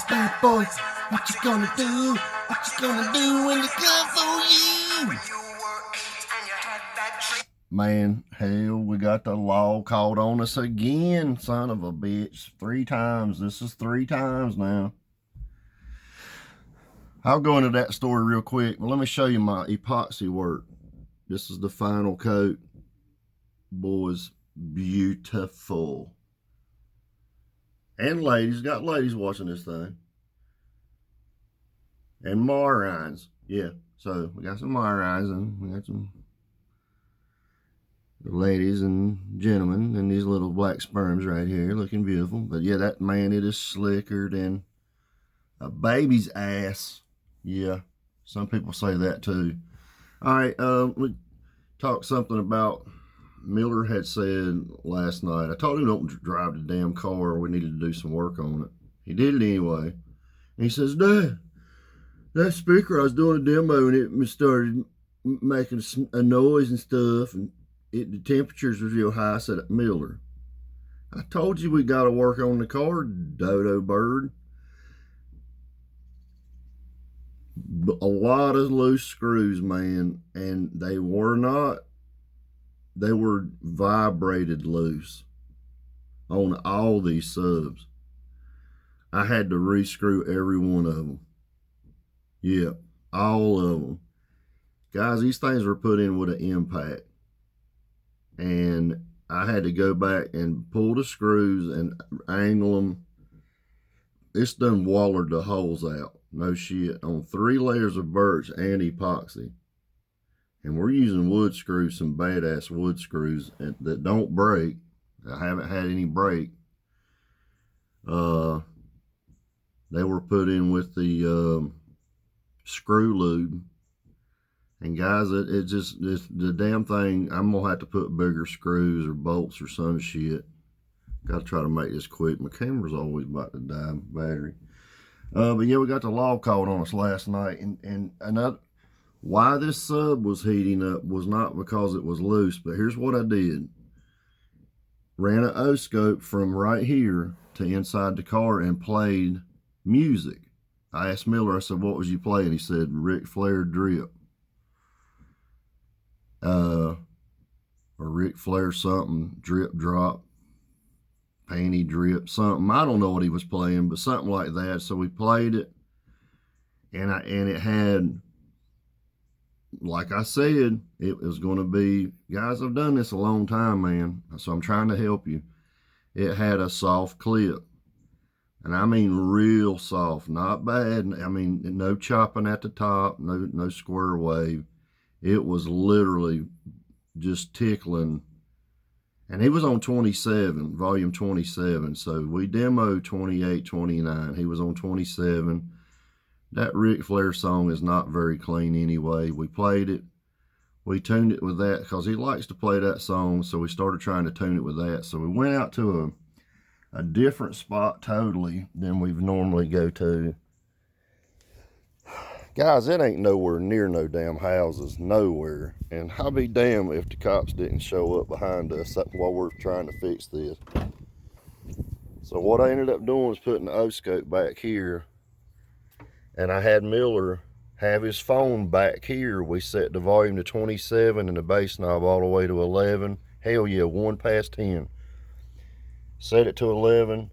Bad boys, what you gonna do? What you gonna do when they come for you? Man, hell, we got the law called on us again, son of a bitch. 3 times. This is 3 times now. I'll go into that story real quick. Well, let me show you my epoxy work. This is the final coat. Boys, beautiful. And ladies, got ladies watching this thing. And Marines, yeah. So we got some Marines and we got some ladies and gentlemen and these little black sperms right here looking beautiful. But yeah, that man, it is slicker than a baby's ass. Yeah, some people say that too. All right, we talked something about Miller had said last night. I told him don't drive the damn car. We needed to do some work on it. He did it anyway. And he says, Dad, that speaker, I was doing a demo and it started making a noise and stuff. And the temperatures was real high. I said, Miller, I told you we got to work on the car, dodo bird. A lot of loose screws, man. And they were vibrated loose on all these subs. I had to re-screw every one of them. Yeah, all of them. Guys, these things were put in with an impact. And I had to go back and pull the screws and angle them. It's done wallered the holes out. No shit. On 3 layers of birch and epoxy. And we're using wood screws, some badass wood screws that don't break. I haven't had any break. They were put in with the screw lube. And guys, it's the damn thing. I'm going to have to put bigger screws or bolts or some shit. Got to try to make this quick. My camera's always about to die, battery. But yeah, we got the law called on us last night. And another... Why this sub was heating up was not because it was loose, but here's what I did. Ran an O-scope from right here to inside the car and played music. I asked Miller, I said, what was you playing? He said, Ric Flair Drip. Or Ric Flair something, drip drop, panty drip, something. I don't know what he was playing, but something like that. So we played it, and it had... Like I said, it was going to be, guys, I've done this a long time, man, so I'm trying to help you. It had a soft clip, and I mean real soft, not bad. I mean, no chopping at the top, no square wave. It was literally just tickling, and he was on 27, volume 27, so we demoed 28, 29. He was on 27. That Ric Flair song is not very clean anyway. We played it. We tuned it with that because he likes to play that song, so we started trying to tune it with that. So we went out to a different spot totally than we've normally go to. Guys, it ain't nowhere near no damn houses, nowhere. And I'll be damned if the cops didn't show up behind us while we're trying to fix this. So what I ended up doing was putting the O-scope back here. And I had Miller have his phone back here. We set the volume to 27 and the bass knob all the way to 11. Hell yeah, 1 past 10. Set it to 11,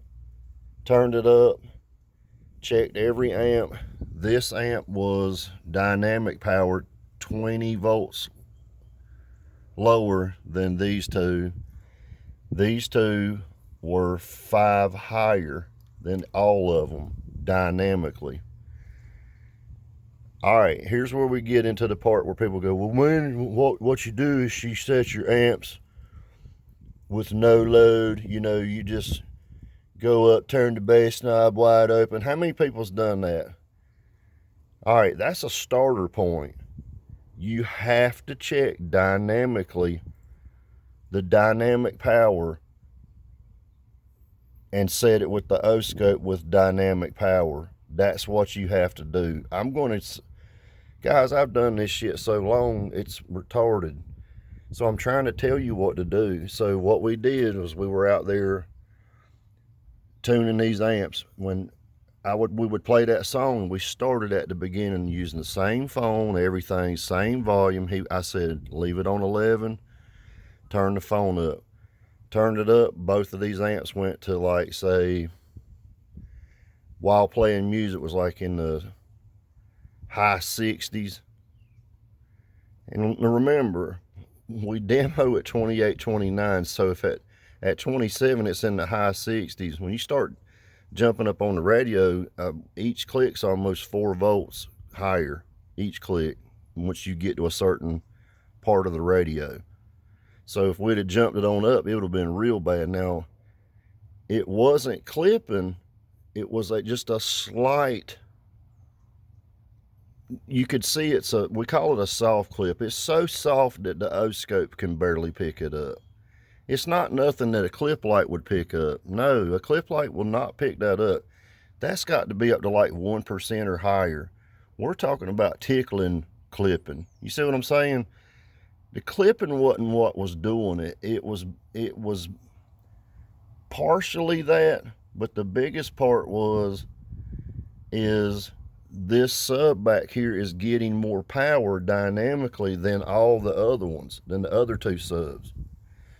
turned it up, checked every amp. This amp was dynamic powered, 20 volts lower than these two. These two were 5 higher than all of them dynamically. All right, here's where we get into the part where people go, well, what you do is you set your amps with no load. You know, you just go up, turn the bass knob wide open. How many people's done that? All right, that's a starter point. you have to check dynamically the dynamic power and set it with the O-scope with dynamic power. That's what you have to do. Guys, I've done this shit so long, it's retarded. So I'm trying to tell you what to do. So what we did was we were out there tuning these amps. When we would play that song, we started at the beginning using the same phone, everything, same volume. I said, leave it on 11, turn the phone up. Turned it up, both of these amps went to, like, say, while playing music was like in the high 60s. And remember, we demo at 28, 29, so if at 27 it's in the high 60s. When you start jumping up on the radio, each click's almost 4 volts higher, each click, once you get to a certain part of the radio. So if we'd have jumped it on up, it would have been real bad. Now, it wasn't clipping, it was just a slight, you could see we call it a soft clip. It's so soft that the O-scope can barely pick it up. It's not nothing that a clip light would pick up. No, a clip light will not pick that up. That's got to be up to like 1% or higher. We're talking about tickling clipping. You see what I'm saying? The clipping wasn't what was doing it. It was partially that, but the biggest part is this sub back here is getting more power dynamically than all the other ones, than the other 2 subs.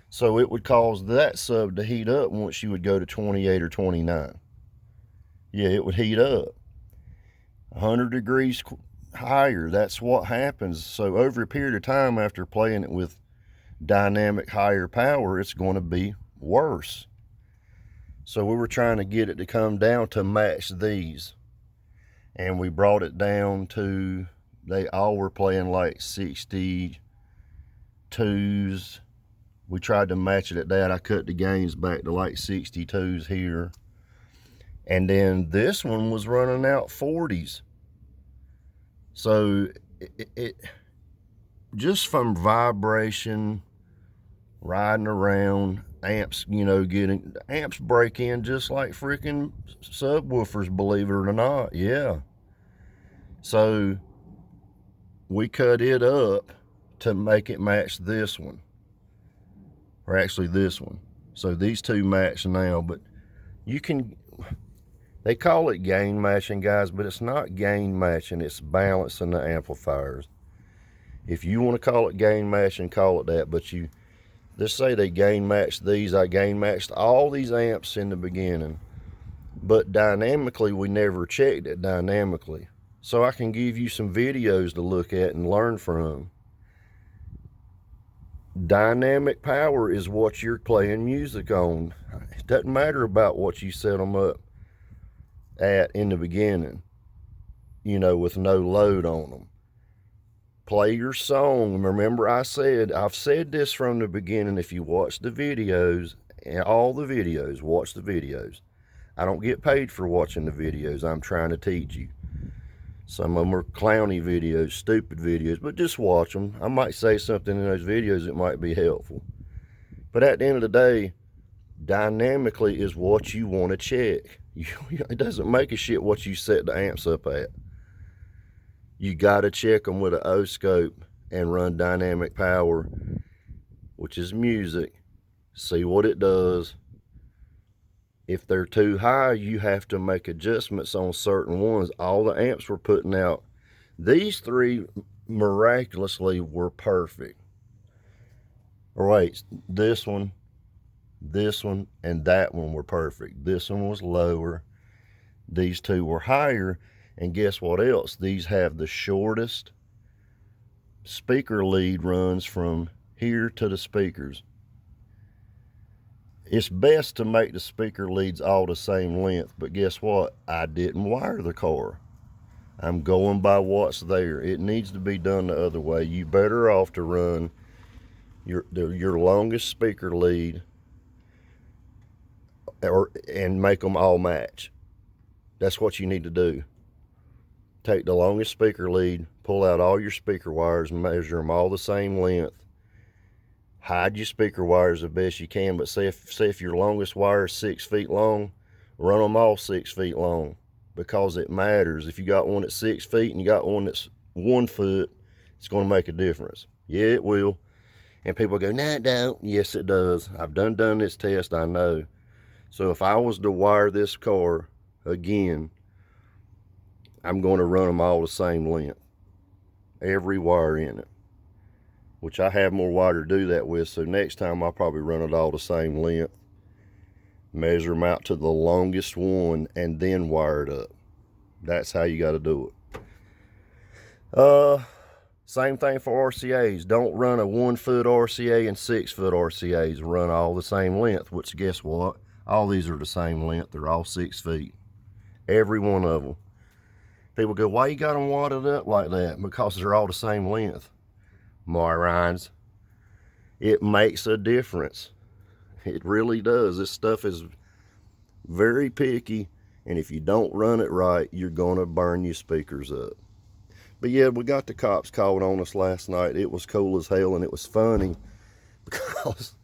So it would cause that sub to heat up once you would go to 28 or 29. Yeah, it would heat up 100 degrees higher. That's what happens. So over a period of time, after playing it with dynamic higher power, it's going to be worse. So we were trying to get it to come down to match these, and we brought it down to, they all were playing like 62s. We tried to match it at that. I cut the gains back to like 62s here, and then this one was running out 40s. So it just from vibration, riding around, amps, amps break in just like freaking subwoofers, believe it or not. Yeah. So we cut it up to make it match this one, or actually this one. So these 2 match now, but they call it gain matching, guys, but it's not gain matching, it's balancing the amplifiers. If you want to call it gain matching, call it that, but let's say they gain matched these. I gain matched all these amps in the beginning, but dynamically we never checked it dynamically. So I can give you some videos to look at and learn from. Dynamic power is what you're playing music on. It doesn't matter about what you set them up at in the beginning, with no load on them. Play your song. Remember, I've said this from the beginning. If you watch the videos, all the videos, watch the videos. I don't get paid for watching the videos. I'm trying to teach you. Some of them are clowny videos, stupid videos, but just watch them. I might say something in those videos that might be helpful. But at the end of the day, dynamically is what you want to check. It doesn't make a shit what you set the amps up at. You got to check them with an O-scope and run dynamic power, which is music. See what it does. If they're too high, you have to make adjustments on certain ones. All the amps we're putting out, these 3 miraculously were perfect. All right, this one, and that one were perfect. This one was lower. These 2 were higher. And guess what else? These have the shortest speaker lead, runs from here to the speakers. It's best to make the speaker leads all the same length, but guess what? I didn't wire the car. I'm going by what's there. It needs to be done the other way. You better off to run your longest speaker lead and make them all match. That's what you need to do. Take the longest speaker lead, pull out all your speaker wires, measure them all the same length. Hide your speaker wires the best you can, but say if your longest wire is 6 feet long, run them all 6 feet long, because it matters. If you got one that's 6 feet and you got one that's 1 foot, it's going to make a difference. Yeah, it will. And people go, nah, it don't. Yes, it does. I've done this test, I know. So if I was to wire this car again, I'm going to run them all the same length. Every wire in it. Which I have more wire to do that with, so next time I'll probably run it all the same length. Measure them out to the longest one and then wire it up. That's how you got to do it. Same thing for RCAs. Don't run a 1 foot RCA and 6 foot RCAs. Run all the same length, which guess what? All these are the same length. They're all 6 feet. Every one of them. People go, why you got them wadded up like that? Because they're all the same length. Morons. It makes a difference. It really does. This stuff is very picky, and if you don't run it right, you're going to burn your speakers up. But yeah, we got the cops called on us last night. It was cool as hell, and it was funny because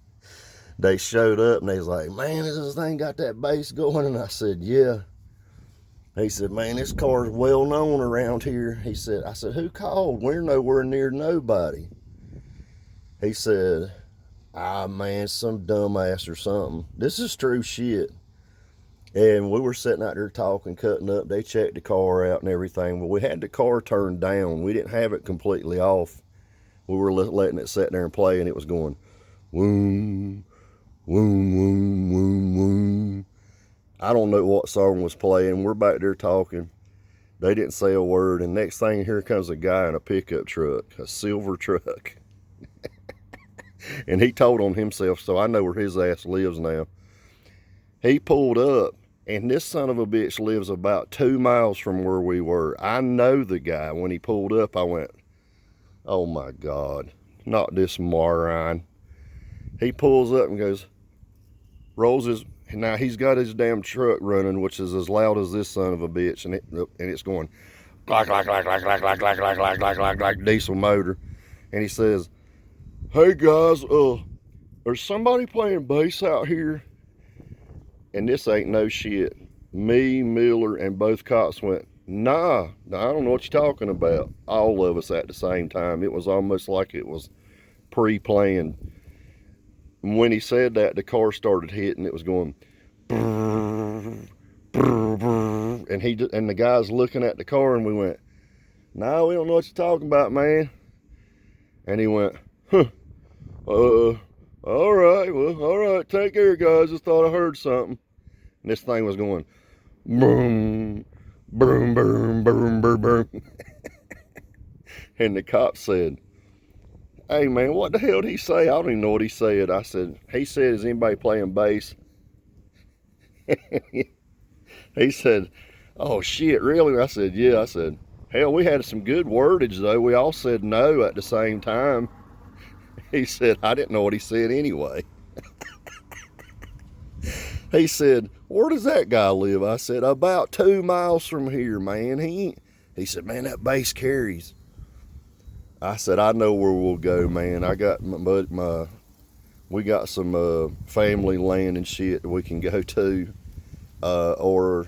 they showed up and they was like, man, has this thing got that bass going? And I said, yeah. He said, man, this car's well known around here. He said, I said, who called? We're nowhere near nobody. He said, man, some dumbass or something. This is true shit. And we were sitting out there talking, cutting up. They checked the car out and everything. But we had the car turned down. We didn't have it completely off. We were letting it sit there and play, and it was going, woom, woom, woom, woom, woom. I don't know what song was playing. We're back there talking. They didn't say a word. And next thing, here comes a guy in a pickup truck, a silver truck. And he told on himself, so I know where his ass lives now. He pulled up, and this son of a bitch lives about 2 miles from where we were. I know the guy. When he pulled up, I went, oh my God, not this moron. He pulls up and goes, rolls his, now he's got his damn truck running, which is as loud as this son of a bitch, and it's going, clack, clack, clack, clack, clack, clack, clack, clack, clack, clack, clack, clack, diesel motor. And he says, hey guys, there's somebody playing bass out here. And this ain't no shit. Me, Miller, and both cops went, nah, I don't know what you're talking about. All of us at the same time. It was almost like it was pre-planned. And when he said that, the car started hitting. It was going, brrr, brrr, brrr. And the guy's looking at the car, and we went, no, we don't know what you're talking about, man. And he went, huh, all right, well, all right, take care, guys. Just thought I heard something. And this thing was going, boom, boom, boom, boom, boom, boom. And the cop said, hey, man, what the hell did he say? I don't even know what he said. I said, he said, is anybody playing bass? He said, oh, shit, really? I said, yeah. I said, hell, we had some good wordage, though. We all said no at the same time. He said, I didn't know what he said anyway. He said, where does that guy live? I said, about 2 miles from here, man. He said, man, that bass carries. I said, I know where we'll go, man. I got we got some family land and shit that we can go to. Or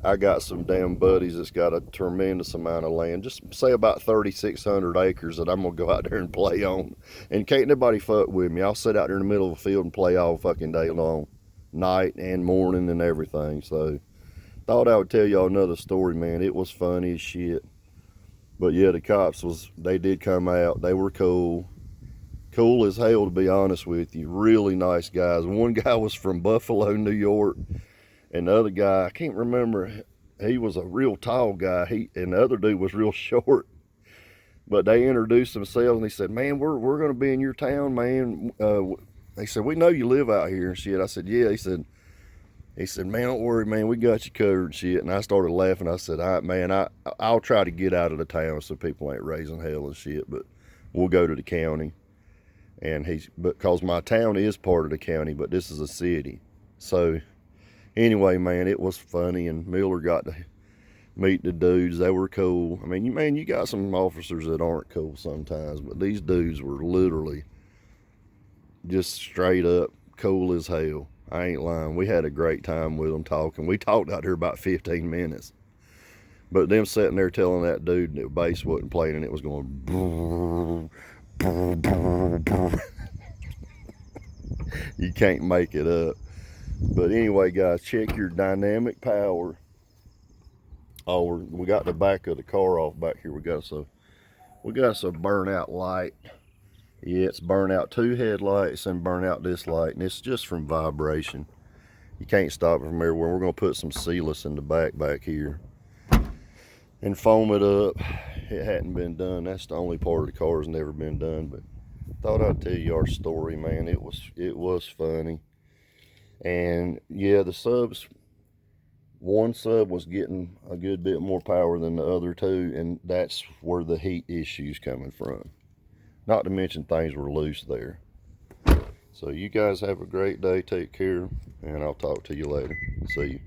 I got some damn buddies that's got a tremendous amount of land. Just say about 3,600 acres that I'm going to go out there and play on. And can't nobody fuck with me. I'll sit out there in the middle of a field and play all fucking day long. Night and morning and everything. So, thought I would tell y'all another story, man. It was funny as shit. But yeah, the cops they did come out. They were cool. Cool as hell, to be honest with you. Really nice guys. One guy was from Buffalo, New York. And the other guy, I can't remember, he was a real tall guy. And the other dude was real short. But they introduced themselves, and he said, man, we're going to be in your town, man. They said, we know you live out here and shit. I said, yeah. He said, man, don't worry, man. We got you covered and shit. And I started laughing. I said, all right, man, I'll try to get out of the town so people ain't raising hell and shit. But we'll go to the county. And because my town is part of the county, but this is a city. So anyway, man, it was funny. And Miller got to meet the dudes. They were cool. I mean, man, you got some officers that aren't cool sometimes, but these dudes were literally just straight up cool as hell. I ain't lying. We had a great time with them talking. We talked out here about 15 minutes. But them sitting there telling that dude that the bass wasn't playing and it was going brrr, brrr, brrr, brrr. You can't make it up. But anyway, guys, check your dynamic power. Oh, we got the back of the car off back here. We got some burnout light. Yeah, it's burnt out 2 headlights and burnt out this light, and it's just from vibration. You can't stop it from everywhere. We're gonna put some sealants in the back here and foam it up. It hadn't been done. That's the only part of the car that's never been done. But thought I'd tell you our story, man. It was funny. And yeah, the subs, one sub was getting a good bit more power than the other two, and that's where the heat issue's coming from. Not to mention things were loose there. So you guys have a great day. Take care, and I'll talk to you later. See you.